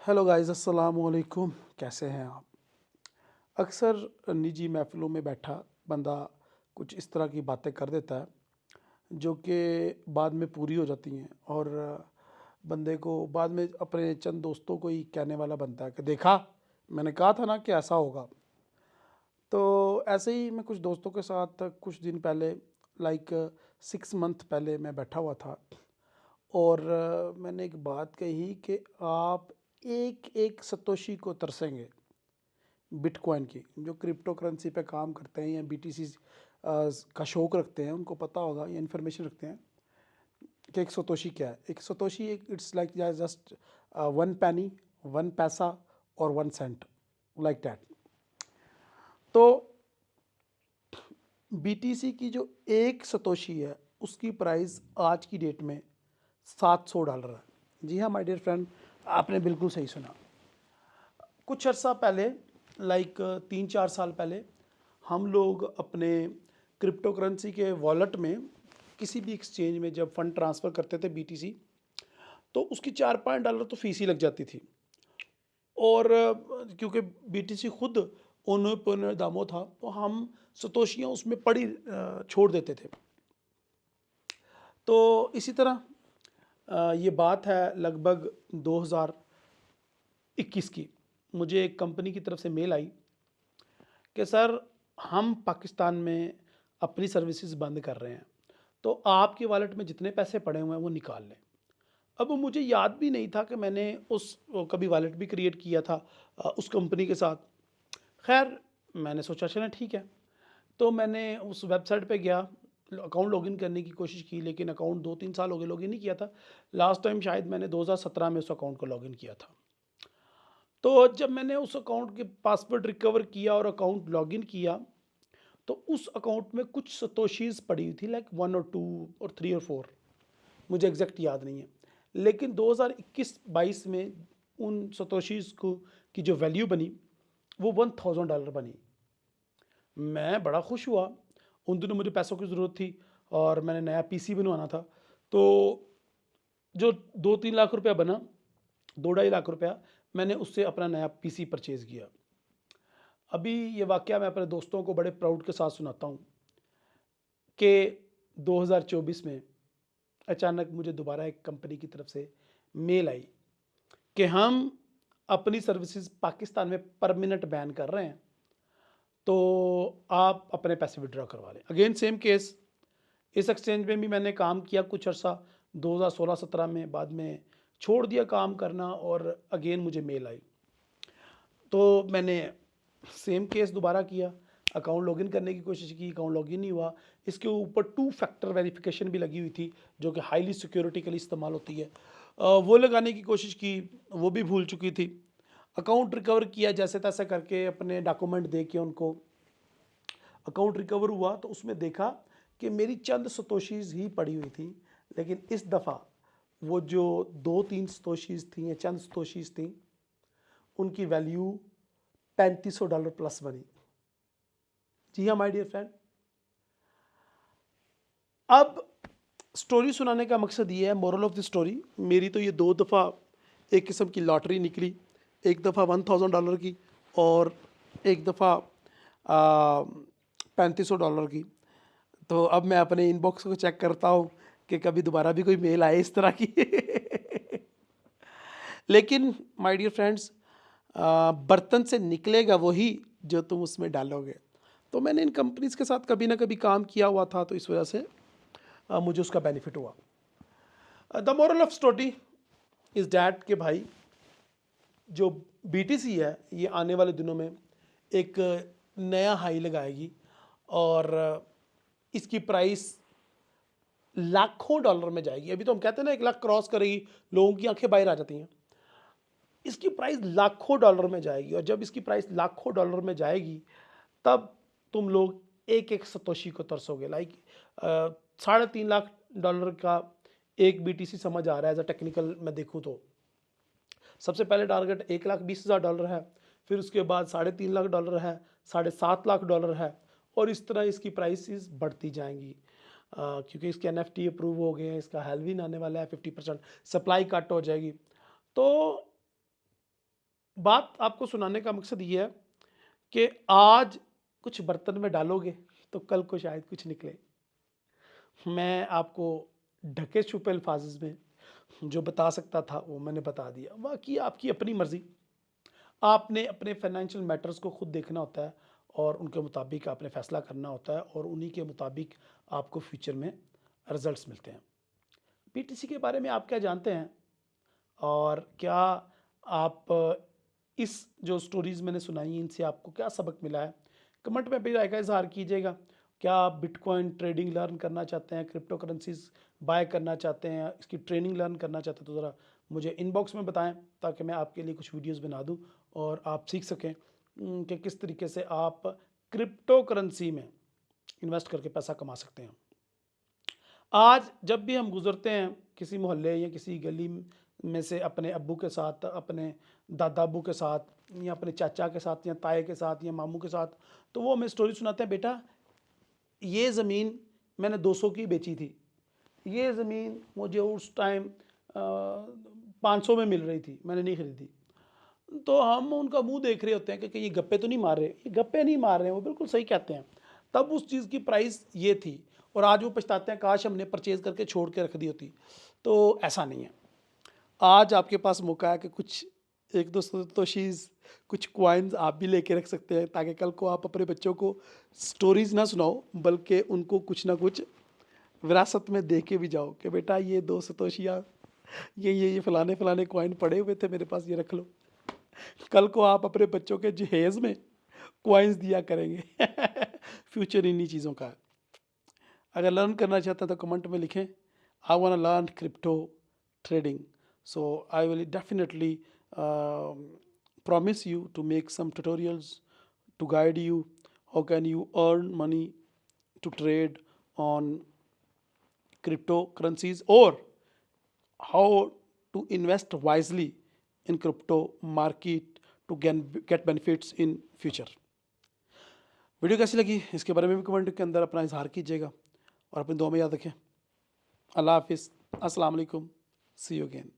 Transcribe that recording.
Hello guys, अस्सलाम वालेकुम। कैसे हैं आप? अक्सर निजी महफ़िलों में बैठा बंदा कुछ इस तरह की बातें कर देता है जो कि बाद में पूरी हो जाती हैं और बंदे को बाद में अपने चंद दोस्तों को ही कहने वाला बनता है कि देखा, मैंने कहा था ना कि ऐसा होगा। तो ऐसे ही मैं कुछ दोस्तों के साथ कुछ दिन पहले, लाइक 6 मंथ पहले मैं बैठा हुआ था और मैंने एक बात कही कि आप एक एक सतोशी को तरसेंगे। बिटकॉइन की जो क्रिप्टो करेंसी पे काम करते हैं या बीटीसी का शौक रखते हैं, उनको पता होगा या इन्फॉर्मेशन रखते हैं कि एक सतोशी क्या है। एक सतोशी एक इट्स लाइक जस्ट वन पैनी, वन पैसा और वन सेंट, लाइक दैट। तो बीटीसी की जो एक सतोशी है उसकी प्राइस आज की डेट में $700 है। जी हाँ माय डियर फ्रेंड, आपने बिल्कुल सही सुना। कुछ अर्सा पहले, लाइक 3-4 साल पहले, हम लोग अपने क्रिप्टो करेंसी के वॉलेट में किसी भी एक्सचेंज में जब फंड ट्रांसफ़र करते थे बीटीसी, तो उसकी $4-5 तो फीस ही लग जाती थी। और क्योंकि बीटीसी खुद ओने पौने दामों था, तो हम सतोशियाँ उसमें पड़ी छोड़ देते थे। तो इसी तरह ये बात है लगभग 2021 की। मुझे एक कंपनी की तरफ से मेल आई कि सर, हम पाकिस्तान में अपनी सर्विसेज बंद कर रहे हैं, तो आपके वॉलेट में जितने पैसे पड़े हुए हैं वो निकाल लें। अब मुझे याद भी नहीं था कि मैंने उस कभी वॉलेट भी क्रिएट किया था उस कंपनी के साथ। खैर, मैंने सोचा चलें ठीक है। तो मैंने उस वेबसाइट पे गया, अकाउंट लॉगिन करने की कोशिश की, लेकिन अकाउंट 2-3 साल हो गए लॉगिन नहीं किया था। लास्ट टाइम शायद मैंने 2017 में उस अकाउंट को लॉगिन किया था। तो जब मैंने उस अकाउंट के पासवर्ड रिकवर किया और अकाउंट लॉगिन किया, तो उस अकाउंट में कुछ सतोशीज़ पड़ी हुई थी, लाइक 1 और 2 और 3 और 4, मुझे एग्जैक्ट याद नहीं है। लेकिन 2021-22 में उन सतोशीज़ को की जो वैल्यू बनी वो $1000 बनी। मैं बड़ा खुश हुआ। उन दिनों मुझे पैसों की ज़रूरत थी और मैंने नया पीसी बनवाना था। तो जो 2-3 लाख रुपया बना, 2-2.5 लाख रुपया, मैंने उससे अपना नया पीसी परचेज़ किया। अभी ये वाक़या मैं अपने दोस्तों को बड़े प्राउड के साथ सुनाता हूँ कि 2024 में अचानक मुझे दोबारा एक कंपनी की तरफ से मेल आई कि हम अपनी सर्विसेज पाकिस्तान में परमानेंट बैन कर रहे हैं, तो आप अपने पैसे विड्रॉ करवा लें। अगेन सेम केस, इस एक्सचेंज में भी मैंने काम किया कुछ अर्सा 2016-17 में, बाद में छोड़ दिया काम करना और अगेन मुझे मेल आई। तो मैंने सेम केस दोबारा किया, अकाउंट लॉगिन करने की कोशिश की, अकाउंट लॉगिन नहीं हुआ। इसके ऊपर 2 फैक्टर वेरिफिकेशन भी लगी हुई थी जो कि हाईली सिक्योरिटी के लिए इस्तेमाल होती है। वो लगाने की कोशिश की, वो भी भूल चुकी थी। अकाउंट रिकवर किया जैसे तैसे करके, अपने डॉक्यूमेंट दे के उनको। अकाउंट रिकवर हुआ तो उसमें देखा कि मेरी चंद सतोशीज़ ही पड़ी हुई थी, लेकिन इस दफ़ा वो जो 2-3 सतोशीज़ थी या चंद सतोशीज़ थी, उनकी वैल्यू $3500 प्लस बनी। जी हाँ माय डियर फ्रेंड। अब स्टोरी सुनाने का मकसद ये है, मोरल ऑफ द स्टोरी, मेरी तो ये 2 दफ़ा एक किस्म की लॉटरी निकली। एक दफ़ा $1000 की और एक दफ़ा $3500 की। तो अब मैं अपने इनबॉक्स को चेक करता हूँ कि कभी दोबारा भी कोई मेल आए इस तरह की। लेकिन माय डियर फ्रेंड्स, बर्तन से निकलेगा वही जो तुम उसमें डालोगे। तो मैंने इन कंपनीज़ के साथ कभी ना कभी काम किया हुआ था, तो इस वजह से मुझे उसका बेनिफिट हुआ। The moral of story is that कि भाई, जो बीटीसी है ये आने वाले दिनों में एक नया हाई लगाएगी और इसकी प्राइस लाखों डॉलर में जाएगी। अभी तो हम कहते हैं ना 1 लाख क्रॉस करेगी, लोगों की आंखें बाहर आ जाती हैं। इसकी प्राइस लाखों डॉलर में जाएगी और जब इसकी प्राइस लाखों डॉलर में जाएगी तब तुम लोग एक एक सतोशी को तरसोगे। लाइक $3.5 लाख का एक बीटीसी समझ आ रहा है एज अ टेक्निकल मैं देखूँ तो। सबसे पहले टारगेट $1,20,000 है, फिर उसके बाद $3.5 लाख है, $7.5 लाख है, और इस तरह इसकी प्राइसेस बढ़ती जाएंगी। क्योंकि इसके NFT अप्रूव हो गए हैं, इसका हेल्विन आने वाला है, 50% सप्लाई कट हो जाएगी। तो बात आपको सुनाने का मकसद ये है कि आज कुछ बर्तन में डालोगे तो कल को शायद कुछ निकले। मैं आपको ढके छुपे अल्फाज में जो बता सकता था वो मैंने बता दिया। बाकी आपकी अपनी मर्ज़ी। आपने अपने फाइनेंशियल मैटर्स को खुद देखना होता है और उनके मुताबिक आपने फ़ैसला करना होता है और उन्हीं के मुताबिक आपको फ्यूचर में रिज़ल्ट्स मिलते हैं। पीटीसी के बारे में आप क्या जानते हैं? और क्या आप इस जो स्टोरीज़ मैंने सुनाई इनसे आपको क्या सबक मिला है? कमेंट में अपनी राय का इज़हार कीजिएगा। क्या आप बिटकॉइन ट्रेडिंग लर्न करना चाहते हैं, क्रिप्टो करेंसीज़ बाय करना चाहते हैं, इसकी ट्रेनिंग लर्न करना चाहते हैं तो ज़रा मुझे इनबॉक्स में बताएं ताकि मैं आपके लिए कुछ वीडियोज़ बना दूँ और आप सीख सकें कि किस तरीके से आप क्रिप्टो करेंसी में इन्वेस्ट करके पैसा कमा सकते हैं। आज जब भी हम गुज़रते हैं किसी मोहल्ले या किसी गली में से अपने अब्बू के साथ, अपने दादा अब्बू के साथ या अपने चाचा के साथ या ताए के साथ या मामू के साथ, तो वो हमें स्टोरी सुनाते हैं, बेटा ये ज़मीन मैंने 200 की बेची थी, ये ज़मीन मुझे उस टाइम 500 में मिल रही थी, मैंने नहीं खरीदी। तो हम उनका मुंह देख रहे होते हैं कि ये गप्पे तो नहीं मार रहे, ये गप्पे नहीं मार रहे हैं, वो बिल्कुल सही कहते हैं। तब उस चीज़ की प्राइस ये थी और आज वो पछताते हैं काश हमने परचेज़ करके छोड़ के रख दी होती। तो ऐसा नहीं है। आज आपके पास मौका है कि कुछ एक दो सतोशीज़, कुछ कॉइन्स आप भी लेके रख सकते हैं ताकि कल को आप अपने बच्चों को स्टोरीज़ ना सुनाओ बल्कि उनको कुछ ना कुछ विरासत में दे के भी जाओ कि बेटा ये 2 सतोशियाँ, ये फलाने फलाने कॉइन पड़े हुए थे मेरे पास, ये रख लो। कल को आप अपने बच्चों के जहेज़ में कॉइन्स दिया करेंगे। फ्यूचर इन्हीं चीज़ों का है। अगर लर्न करना चाहते हैं तो कमेंट में लिखें, I want to learn crypto trading, so I will definitely promise you to make some tutorials to guide you how can you earn money to trade on cryptocurrencies or how to invest wisely in crypto market to get benefits in future। Video कैसी लगी इसके बारे में भी comment के अंदर अपना इजहार कीजिएगा और अपनी दुआ में याद रखें। अल्लाह हाफिज़, अस्सलाम वालेकुम, सी यू अगेन।